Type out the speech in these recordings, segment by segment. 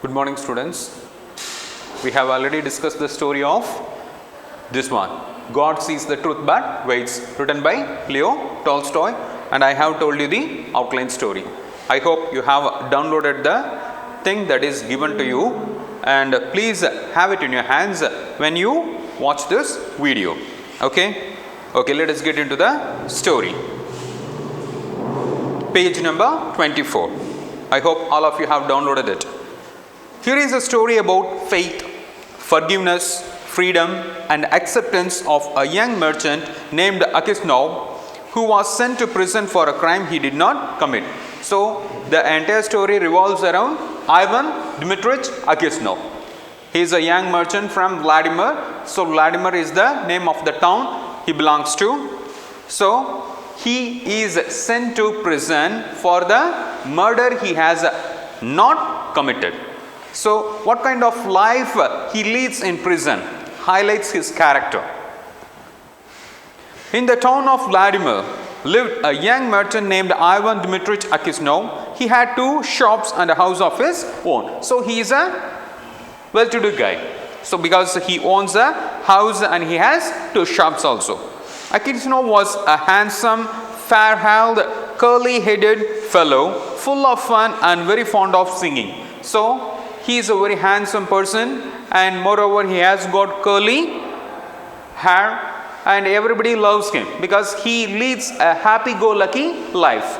Good morning, students. We have already discussed the story of this one. God sees the truth but waits, written by Leo Tolstoy, and I have told you the outline story. I hope you have downloaded the thing that is given to you, and please have it in your hands when you watch this video. Okay, let us get into the story. Page number 24. I hope all of you have downloaded it. Here is a story about faith, forgiveness, freedom, and acceptance of a young merchant named Akisnov, who was sent to prison for a crime he did not commit. So the entire story revolves around Ivan Dmitrich Akisnov. He is a young merchant from Vladimir. So Vladimir is the name of the town he belongs to. So he is sent to prison for the murder he has not committed. So what kind of life he leads in prison highlights his character. In the town of Vladimir lived a young merchant named Ivan Dmitrich Akisnov. He had 2 shops and a house of his own. So he is a well-to-do guy. So because he owns a house and he has 2 shops also. Akisnov was a handsome, fair-haired, curly-headed fellow, full of fun and very fond of singing. So he is a very handsome person, and moreover he has got curly hair, and everybody loves him because he leads a happy-go-lucky life.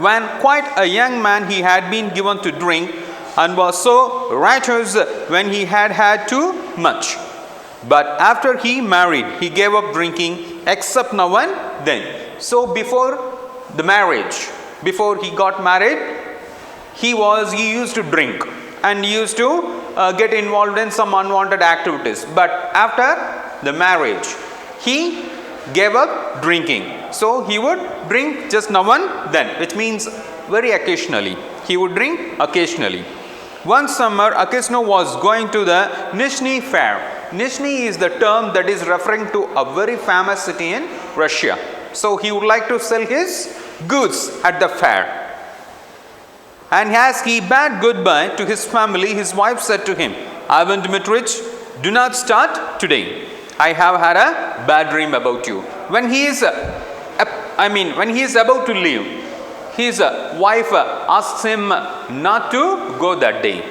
When quite a young man, he had been given to drink and was so righteous when he had had too much. But after he married, he gave up drinking except now and then. So before the marriage, before he got married, he used to drink and used to get involved in some unwanted activities. But after the marriage, he gave up drinking. So he would drink just now and then, which means very occasionally. He would drink occasionally. One summer, Akisnov was going to the Nizhny Fair. Nizhny is the term that is referring to a very famous city in Russia. So he would like to sell his goods at the fair. And as he bade goodbye to his family, his wife said to him, Ivan Dmitrich, do not start today. I have had a bad dream about you. When he is about to leave, his wife asks him not to go that day.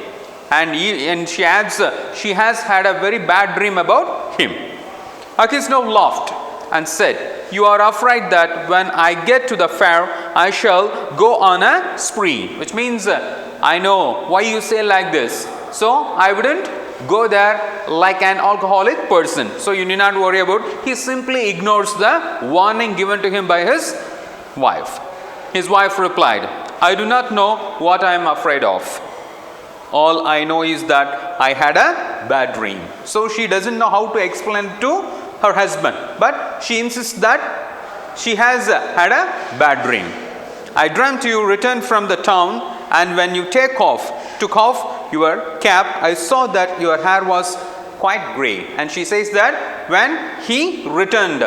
And she adds, she has had a very bad dream about him. Akisnov laughed and said, you are afraid that when I get to the fair, I shall go on a spree. Which means, I know why you say like this. So, I wouldn't go there like an alcoholic person. So, you need not worry about it. He simply ignores the warning given to him by his wife. His wife replied, I do not know what I am afraid of. All I know is that I had a bad dream. So, she doesn't know how to explain it to her husband, but she insists that she has had a bad dream. I dreamt you returned from the town, and when you took off your cap, I saw that your hair was quite grey. And she says that when he returned,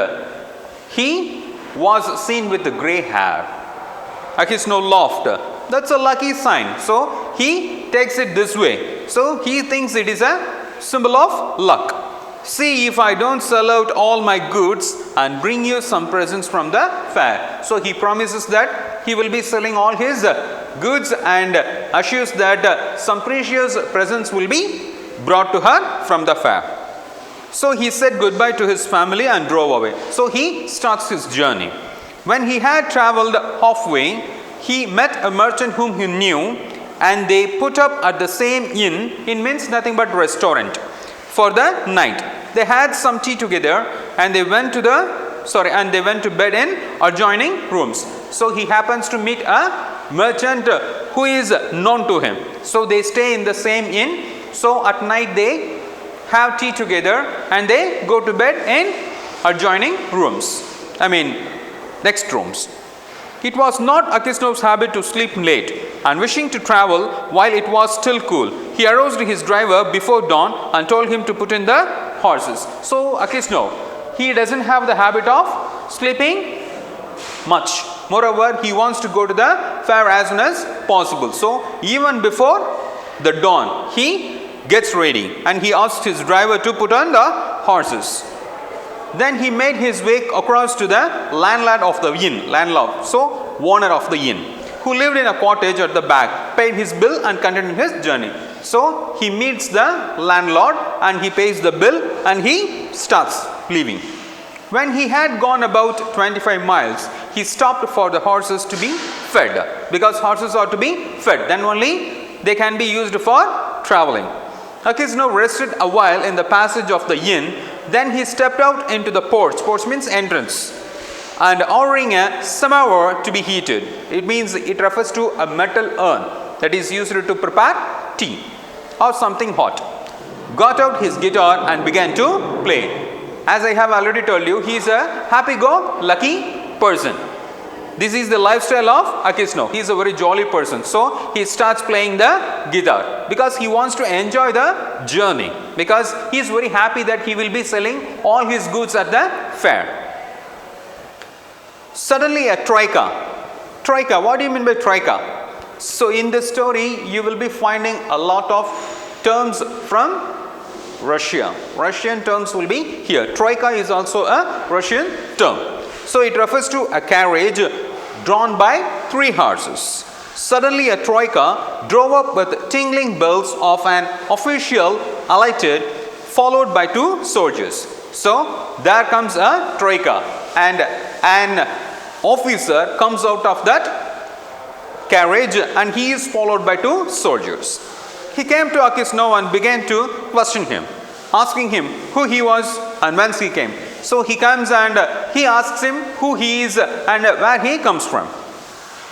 he was seen with the grey hair. Akisnov laughed. That's a lucky sign. So he takes it this way. So he thinks it is a symbol of luck. See if I don't sell out all my goods and bring you some presents from the fair. So he promises that he will be selling all his goods and assures that some precious presents will be brought to her from the fair. So he said goodbye to his family and drove away. So he starts his journey. When he had traveled halfway, he met a merchant whom he knew, and they put up at the same inn. Inn means nothing but restaurant. For the night. They had some tea together, and they went to bed in adjoining rooms. So he happens to meet a merchant who is known to him. So they stay in the same inn. So at night they have tea together and they go to bed in adjoining rooms. Next rooms. It was not Akisnov's habit to sleep late, and wishing to travel while it was still cool, he aroused his driver before dawn and told him to put in the horses. So Akisnov, he doesn't have the habit of sleeping much. Moreover, he wants to go to the fair as soon as possible. So even before the dawn, he gets ready and he asked his driver to put on the horses. Then he made his way across to the landlord of the inn, so owner of the inn, who lived in a cottage at the back, paid his bill and continued his journey. So he meets the landlord and he pays the bill and he starts leaving. When he had gone about 25 miles, he stopped for the horses to be fed, because horses are to be fed, then only they can be used for traveling. Akisno rested a while in the passage of the inn. Then he stepped out into the porch. Porch means entrance. And ordering a samovar to be heated. It means, it refers to a metal urn that is used to prepare tea or something hot. Got out his guitar and began to play. As I have already told you, he is a happy-go-lucky person. This is the lifestyle of Akisno. He is a very jolly person. So he starts playing the guitar because he wants to enjoy the journey, because he is very happy that he will be selling all his goods at the fair. Suddenly a troika. Troika, what do you mean by troika? So in this story, you will be finding a lot of terms from Russia. Russian terms will be here. Troika is also a Russian term. So it refers to a carriage drawn by 3 horses. Suddenly a troika drove up with tingling bells of an official alighted, followed by 2 soldiers. So there comes a troika and an officer comes out of that carriage and he is followed by 2 soldiers. He came to Akisno and began to question him, asking him who he was and whence he came. So he comes and he asks him who he is and where he comes from.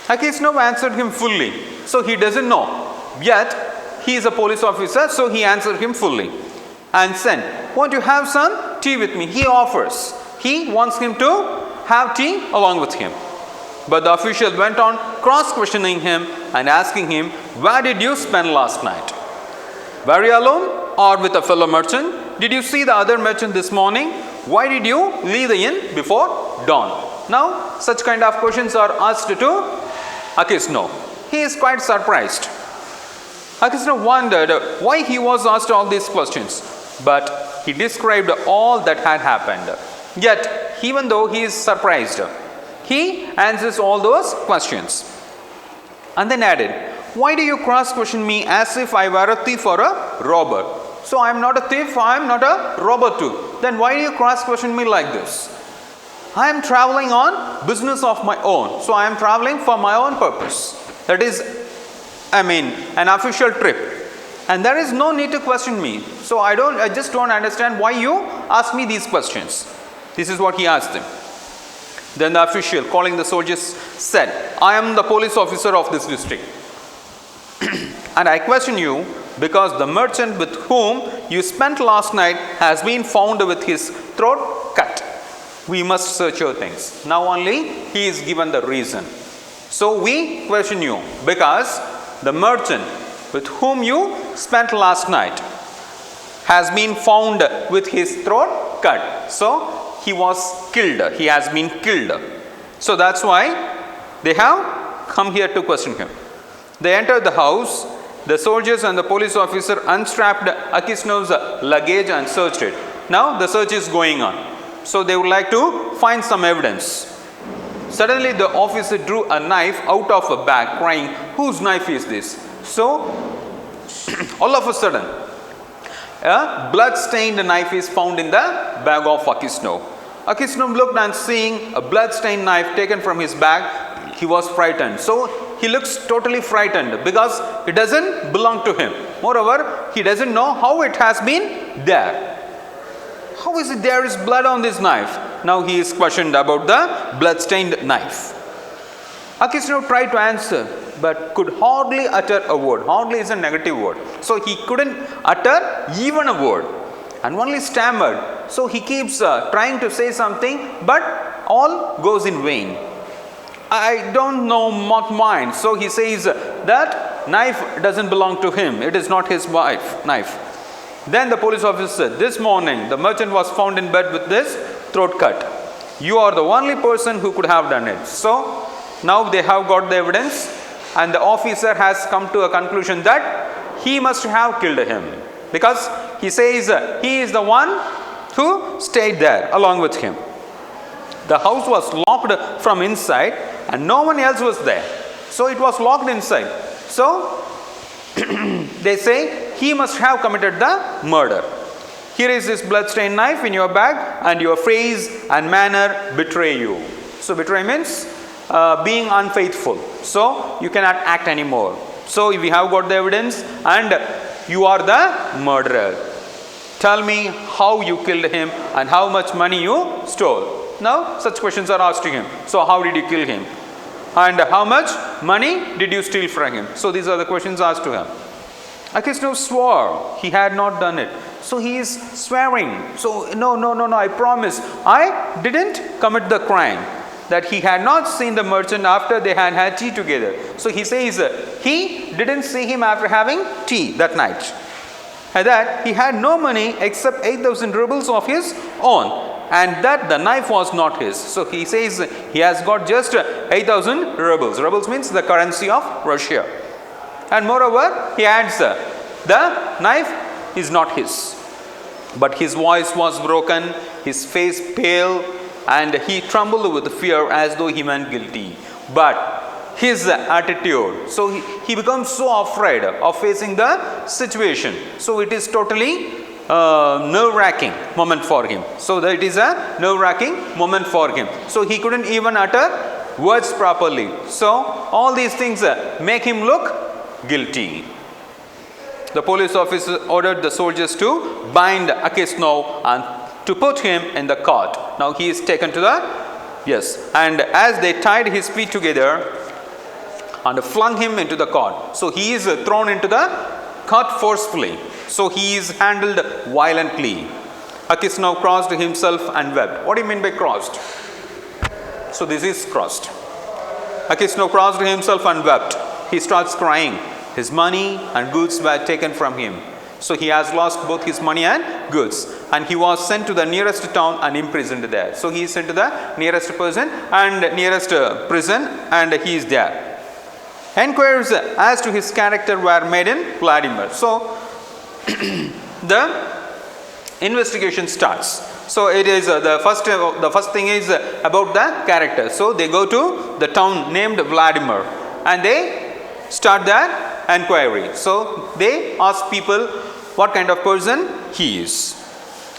Akisno answered him fully. So he doesn't know. Yet he is a police officer, so he answered him fully. And said, "Want to have some tea with me?" He offers. He wants him to have tea along with him. But the official went on cross-questioning him and asking him, "Where did you spend last night? Were you alone or with a fellow merchant? Did you see the other merchant this morning? Why did you leave the inn before dawn?" Now, such kind of questions are asked to Akisno. He is quite surprised. Akisno wondered why he was asked all these questions, but he described all that had happened. Yet, even though he is surprised, he answers all those questions. And then added, "Why do you cross-question me as if I were a thief or a robber? So I am not a thief, I am not a robber too. Then why do you cross-question me like this? I am traveling on business of my own. So I am traveling for my own purpose. That is, an official trip. And there is no need to question me. So I just don't understand why you ask me these questions." This is what he asked him. Then the official, calling the soldiers, said, "I am the police officer of this district. And I question you because the merchant with whom you spent last night has been found with his throat cut. We must search your things." Now only he is given the reason. "So we question you because the merchant with whom you spent last night has been found with his throat cut." So he was killed. He has been killed. So that's why they have come here to question him. They entered the house. The soldiers and the police officer unstrapped Akisno's luggage and searched it. Now the search is going on. So they would like to find some evidence. Suddenly the officer drew a knife out of a bag, crying, "Whose knife is this?" So all of a sudden, a blood-stained knife is found in the bag of Akisno. Akisno looked, and seeing a blood-stained knife taken from his bag, he was frightened. So he looks totally frightened because it doesn't belong to him. Moreover, he doesn't know how it has been there. How is it there is blood on this knife? Now he is questioned about the blood-stained knife. Akisno tried to answer, but could hardly utter a word. Hardly is a negative word. So he couldn't utter even a word and only stammered. So he keeps trying to say something, but all goes in vain. "I don't know what mine." So he says that knife doesn't belong to him. It is not his knife. Then the police officer said, "This morning the merchant was found in bed with this throat cut. You are the only person who could have done it." So now they have got the evidence, and the officer has come to a conclusion that he must have killed him, because he says he is the one who stayed there along with him. The house was locked from inside and no one else was there. So it was locked inside. So they say he must have committed the murder. Here is this bloodstained knife in your bag, and your face and manner betray you. So betray means being unfaithful. So you cannot act anymore. So we have got the evidence and you are the murderer. Tell me how you killed him and how much money you stole. Now such questions are asked to him. So how did you kill him? And how much money did you steal from him? So these are the questions asked to him. Akisno swore he had not done it. So he is swearing. So no, I promise I didn't commit the crime. That he had not seen the merchant after they had had tea together. So he says he didn't see him after having tea that night. And that he had no money except 8,000 rubles of his own. And that the knife was not his. So he says he has got just 8,000 rubles. Rubles means the currency of Russia. And moreover, he adds the knife is not his. But his voice was broken, his face pale, and he trembled with fear as though he meant guilty. But his attitude, so he becomes so afraid of facing the situation. So it is totally nerve-wracking moment for him. So that it is a nerve-wracking moment for him. So he couldn't even utter words properly. So all these things make him look guilty. The police officer ordered the soldiers to bind Akisno and to put him in the cart. Now he is taken to the, and as they tied his feet together and flung him into the cart. So he is thrown into the cart forcefully. So he is handled violently. Akisno crossed himself and wept. What do you mean by crossed? So this is crossed. Akisno crossed himself and wept. He starts crying. His money and goods were taken from him. So he has lost both his money and goods. And he was sent to the nearest town and imprisoned there. So he is sent to the nearest prison and he is there. Enquiries as to his character were made in Vladimir. So the investigation starts. So it is the first thing is about the character. So they go to the town named Vladimir and they start their enquiry. So they ask people what kind of person he is.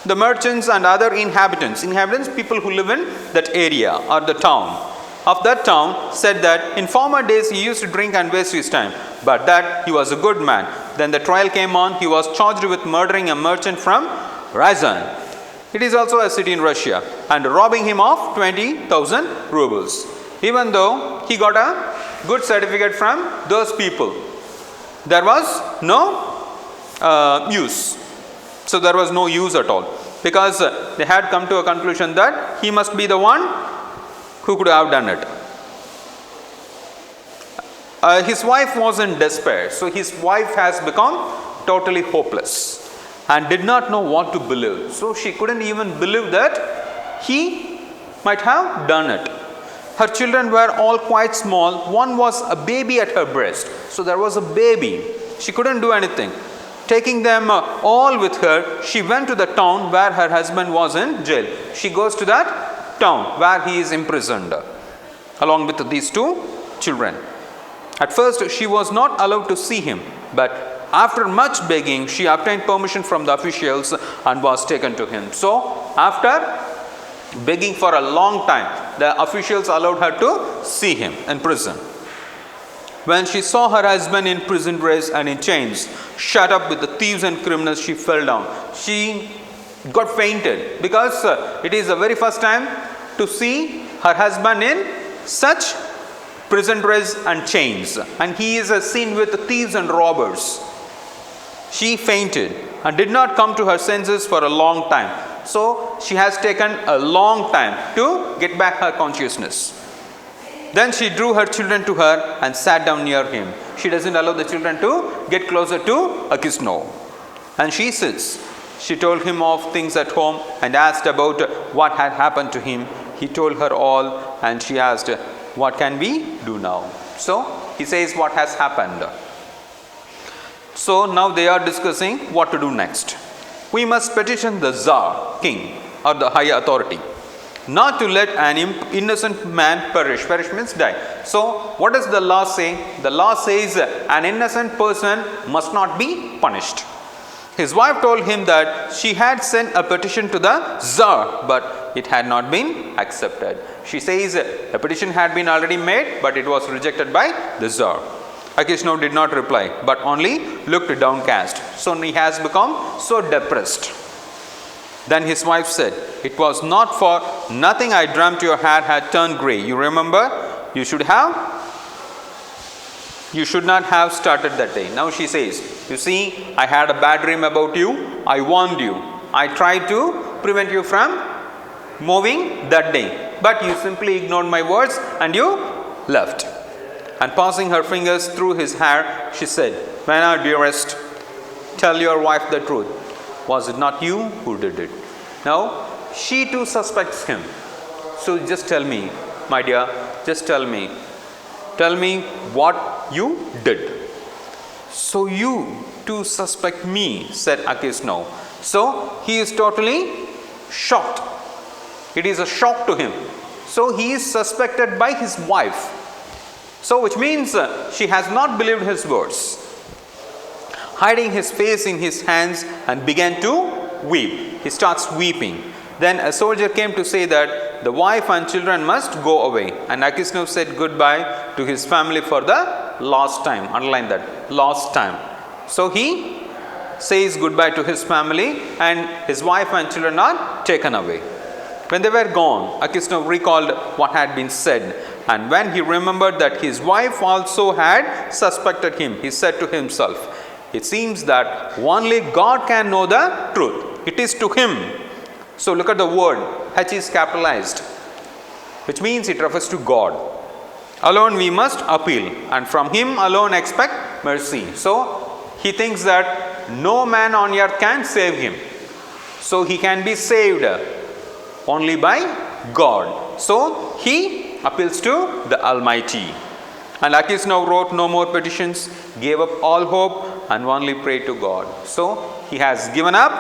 The merchants and other inhabitants, people who live in that area or the town of that town, said that in former days he used to drink and waste his time, but that he was a good man. Then the trial came on. He was charged with murdering a merchant from Ryazan. It is also a city in Russia, and robbing him of 20,000 rubles. Even though he got a good certificate from those people, there was no use. So there was no use at all, because they had come to a conclusion that he must be the one who could have done it. His wife was in despair. So his wife has become totally hopeless and did not know what to believe. So she couldn't even believe that he might have done it. Her children were all quite small. One was a baby at her breast. So there was a baby. She couldn't do anything. Taking them all with her, she went to the town where her husband was in jail. She goes to that town where he is imprisoned along with these two children. At first she was not allowed to see him, but after much begging she obtained permission from the officials and was taken to him. So after begging for a long time, the officials allowed her to see him in prison. When she saw her husband in prison dress and in chains, shut up with the thieves and criminals, she fell down. She got fainted, because it is the very first time to see her husband in such prison dress and chains, and he is seen with thieves and robbers. She fainted and did not come to her senses for a long time. So she has taken a long time to get back her consciousness. Then she drew her children to her and sat down near him. She doesn't allow the children to get closer to Akisno. And she sits. She told him of things at home and asked about what had happened to him. He told her all, and she asked, "What can we do now?" So he says what has happened. So now they are discussing what to do next. We must petition the Tsar, king, or the higher authority, not to let an innocent man perish. Perish means die. So what does the law say? The law says an innocent person must not be punished. His wife told him that she had sent a petition to the Tsar, but it had not been accepted. She says a petition had been already made, but it was rejected by the Tsar. Akhishno did not reply, but only looked downcast. So he has become so depressed. Then his wife said, "It was not for nothing I dreamt your hair had turned grey. You remember? You should not have started that day." Now she says, "You see, I had a bad dream about you. I warned you. I tried to prevent you from moving that day. But you simply ignored my words and you left." And passing her fingers through his hair, she said, "Vladimir, dearest, tell your wife the truth. Was it not you who did it?" Now, she too suspects him. So just tell me, my dear, just tell me. Tell me what you did. "So you too suspect me," said Akhishno. So he is totally shocked. It is a shock to him. So he is suspected by his wife. So which means she has not believed his words. Hiding his face in his hands and began to weep. He starts weeping. Then a soldier came to say that the wife and children must go away. And Akhishno said goodbye to his family for the last time. Underline that, last time. So he says goodbye to his family and his wife and children are taken away. When they were gone, Akhishno recalled what had been said. And when he remembered that his wife also had suspected him, he said to himself, "It seems that only God can know the truth. It is to him." So look at the word, H is capitalized, which means it refers to God. Alone we must appeal, and from him alone expect mercy. So he thinks that no man on earth can save him. So he can be saved only by God. So he appeals to the Almighty. And Akhishno wrote no more petitions, gave up all hope, and only prayed to God. So he has given up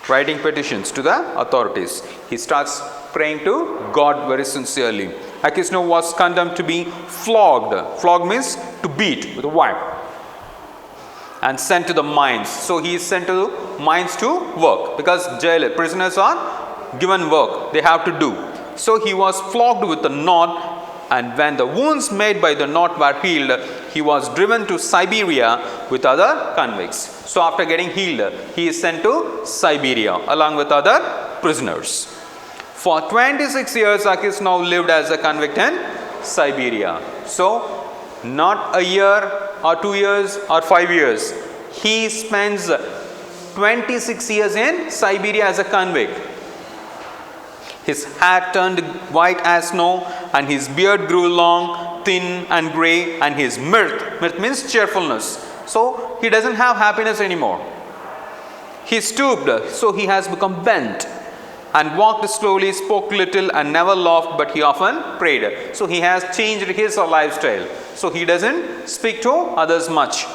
writing petitions to the authorities. He starts praying to God very sincerely. Akhishno was condemned to be flogged. Flog means to beat with a whip. And sent to the mines. So he is sent to mines to work, because jail prisoners are given work they have to do. So he was flogged with a knot, and when the wounds made by the knot were healed, he was driven to Siberia with other convicts. So after getting healed, he is sent to Siberia along with other prisoners. For 26 years, Akhishno lived as a convict in Siberia. So not a year or 2 years or 5 years. He spends 26 years in Siberia as a convict. His hair turned white as snow, and his beard grew long, thin and grey, and his mirth means cheerfulness. So he doesn't have happiness anymore. He stooped, so he has become bent, and walked slowly, spoke little, and never laughed, but he often prayed. So he has changed his lifestyle. So he doesn't speak to others much.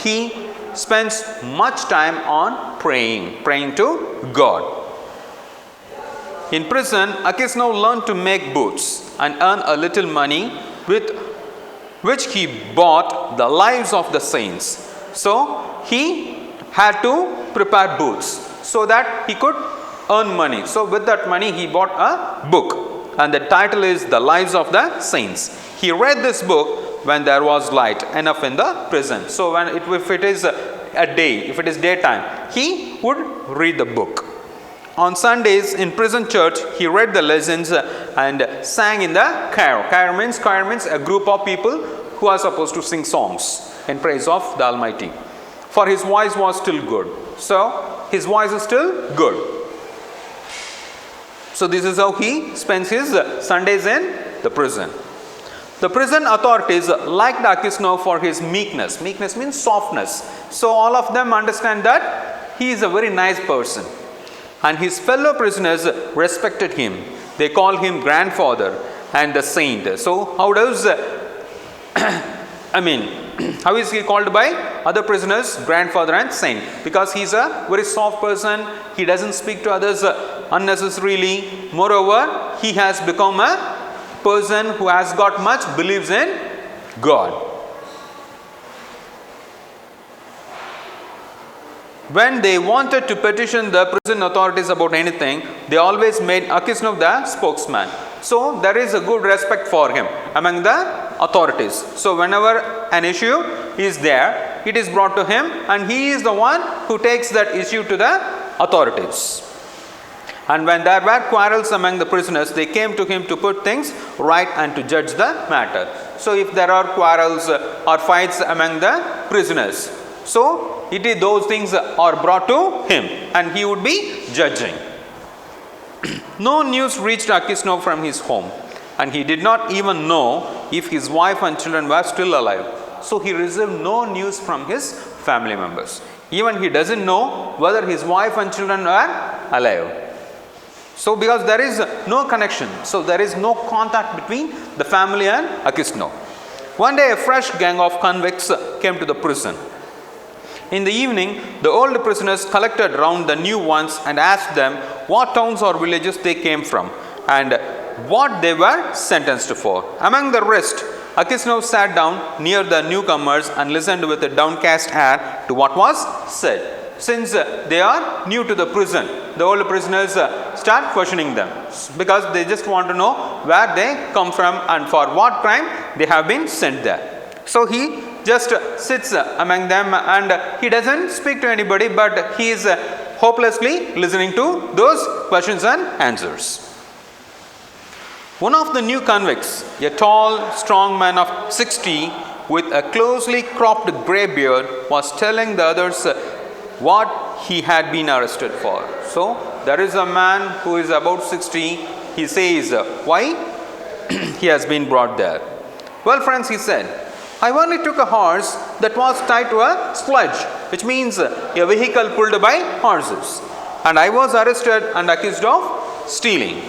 He spends much time on praying to God. In prison, Akhishno learned to make boots and earn a little money with which he bought the lives of the saints. So he had to prepare boots so that he could earn money. So with that money he bought a book, and the title is The Lives of the Saints. He read this book when there was light enough in the prison. So if it is a day, if it is daytime, he would read the book. On Sundays in prison church, he read the lessons and sang in the choir. Choir means a group of people who are supposed to sing songs in praise of the Almighty. For his voice was still good. So his voice is still good. So this is how he spends his Sundays in the prison. The prison authorities liked Akhishno for his meekness. Meekness means softness. So all of them understand that he is a very nice person. And his fellow prisoners respected him. They called him grandfather and the saint. So how does How is he called by other prisoners? Grandfather and saint. Because he is a very soft person. He doesn't speak to others unnecessarily. Moreover, he has become a person who has got much believes in God. When they wanted to petition the prison authorities about anything, they always made Akisnov the spokesman. So there is a good respect for him among the authorities. So whenever an issue is there, it is brought to him and he is the one who takes that issue to the authorities. And when there were quarrels among the prisoners, they came to him to put things right and to judge the matter. So if there are quarrels or fights among the prisoners, so those things are brought to him and he would be judging. No news reached Akisnov from his home, and he did not even know if his wife and children were still alive. So he received no news from his family members. Even he doesn't know whether his wife and children are alive. So because there is no connection, so there is no contact between the family and Akisnov. One day a fresh gang of convicts came to the prison. In the evening, the old prisoners collected round the new ones and asked them what towns or villages they came from and what they were sentenced for. Among the rest, Akisnov sat down near the newcomers and listened with a downcast air to what was said. Since they are new to the prison, the old prisoners start questioning them because they just want to know where they come from and for what crime they have been sent there. So he just sits among them and he doesn't speak to anybody, but he is hopelessly listening to those questions and answers. One of the new convicts, a tall, strong man of 60 with a closely cropped grey beard, was telling the others what he had been arrested for. So there is a man who is about 60. He says why he has been brought there. Well, friends, he said, I only took a horse that was tied to a sledge, which means a vehicle pulled by horses. And I was arrested and accused of stealing.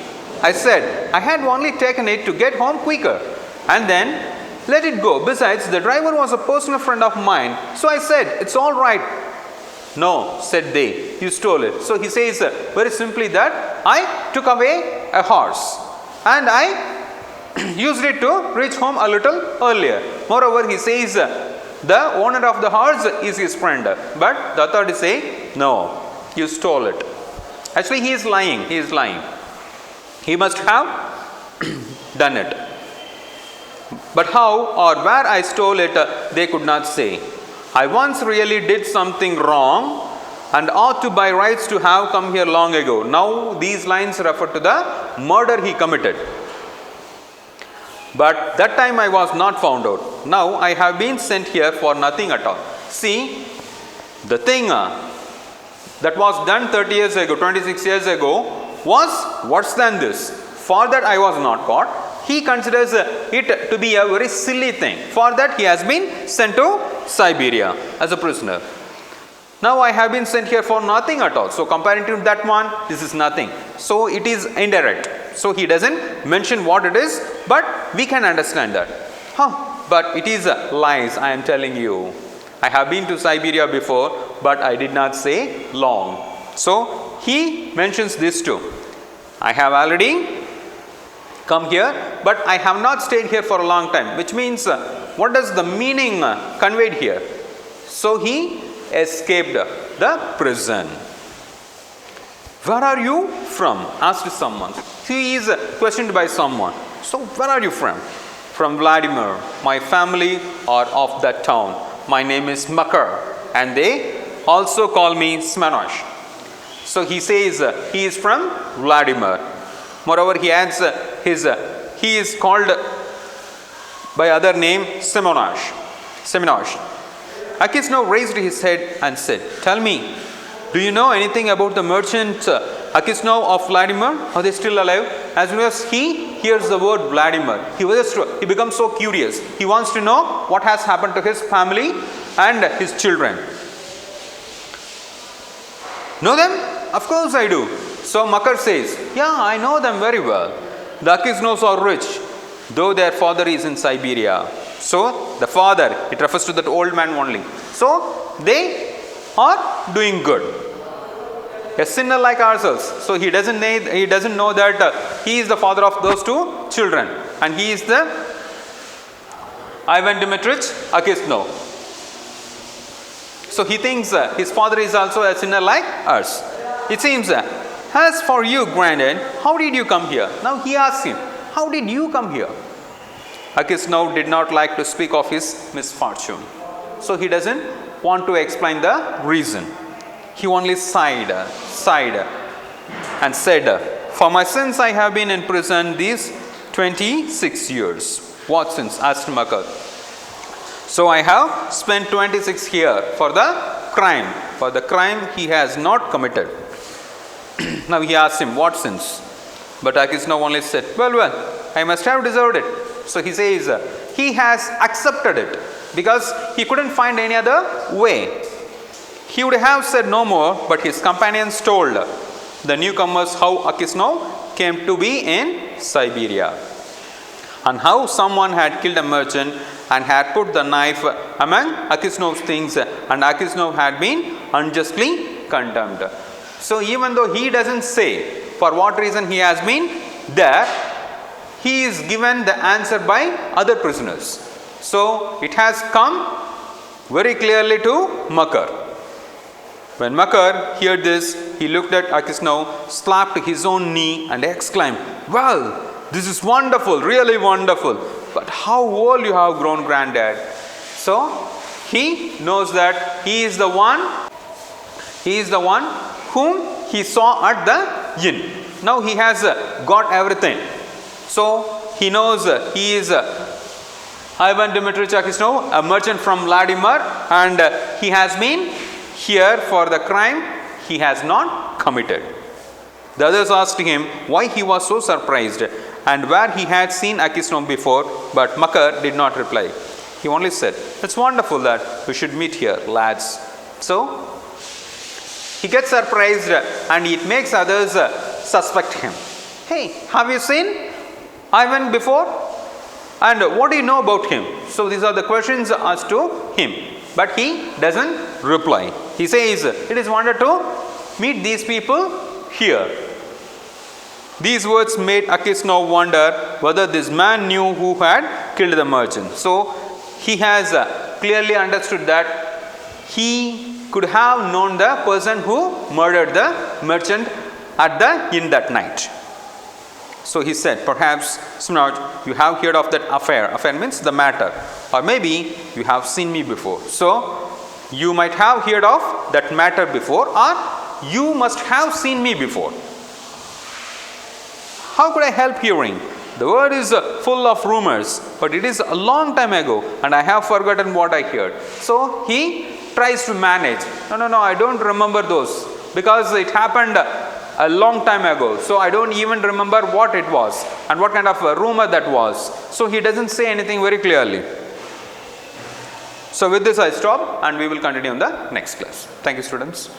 I said, I had only taken it to get home quicker and then let it go. Besides, the driver was a personal friend of mine. So I said, it's all right. No, said they, you stole it. So he says very simply that I took away a horse and I used it to reach home a little earlier. Moreover, he says the owner of the horse is his friend. But the authorities say, no, you stole it. Actually, he is lying. He is lying. He must have done it. But how or where I stole it, they could not say. I once really did something wrong and ought to by rights to have come here long ago. Now these lines refer to the murder he committed. But that time I was not found out. Now I have been sent here for nothing at all. See, the thing that was done 30 years ago, 26 years ago was worse than this. For that I was not caught. He considers it to be a very silly thing. For that he has been sent to Siberia as a prisoner. Now I have been sent here for nothing at all. So comparing to that one, this is nothing. So it is indirect. So he doesn't mention what it is, but we can understand that. But it is lies, I am telling you. I have been to Siberia before, but I did not say long. So he mentions this too. I have already come here, but I have not stayed here for a long time, which means what does the meaning conveyed here? So he escaped the prison. Where are you from? Asked someone. He is questioned by someone. So where are you from? From Vladimir. My family are of that town. My name is Makar and they also call me Smenosh. So he says he is from Vladimir. Moreover, he adds he is called by other name Semenosh. Akisnov raised his head and said, tell me, do you know anything about the merchant Akisnov of Vladimir? Are they still alive? As soon as he hears the word Vladimir, he becomes so curious. He wants to know what has happened to his family and his children. Know them? Of course I do. So Makar says, yeah, I know them very well. The Akisnovs are rich, though their father is in Siberia. So the father, it refers to that old man only. So they are doing good. A sinner like ourselves. So he doesn't know that he is the father of those two children, and he is the Ivan Dimitrich Akisno. So he thinks his father is also a sinner like us. It seems, as for you, granddad, how did you come here? Now he asks him, how did you come here? Akisno did not like to speak of his misfortune. So he doesn't want to explain the reason. He only sighed and said, for my sins I have been in prison these 26 years. What sins? Asked Makar. So I have spent 26 here for the crime. For the crime he has not committed. Now he asked him, what sins? But Akisno only said, well, I must have deserved it. So he says, he has accepted it because he couldn't find any other way. He would have said no more, but his companions told the newcomers how Akisno came to be in Siberia, and how someone had killed a merchant and had put the knife among Akisno's things, and Akisno had been unjustly condemned. So even though he doesn't say for what reason he has been there, he is given the answer by other prisoners. So it has come very clearly to Makar. When Makar heard this, he looked at Akisno, slapped his own knee and exclaimed, well, this is wonderful, really wonderful. But how old you have grown, granddad. So he knows that he is the one whom he saw at the inn. Now he has got everything. So he knows he is Ivan Dimitrich Akisno, a merchant from Vladimir, and he has been here for the crime he has not committed. The others asked him why he was so surprised and where he had seen Akisno before, but Makar did not reply. He only said, it's wonderful that we should meet here, lads. So he gets surprised and it makes others suspect him. Hey, have you seen Ivan before? And what do you know about him? So these are the questions asked to him. But he doesn't reply. He says, it is wonder to meet these people here. These words made Akisno wonder whether this man knew who had killed the merchant. So he has clearly understood that he could have known the person who murdered the merchant at the inn that night. So he said, perhaps, Smraj, you have heard of that affair. Affair means the matter. Or maybe you have seen me before. So you might have heard of that matter before, or you must have seen me before. How could I help hearing? The word is full of rumors, but it is a long time ago and I have forgotten what I heard. So he tries to manage. No, I don't remember those because it happened a long time ago. So I don't even remember what it was and what kind of a rumor that was. So he doesn't say anything very clearly. So with this I stop and we will continue in the next class. Thank you, students.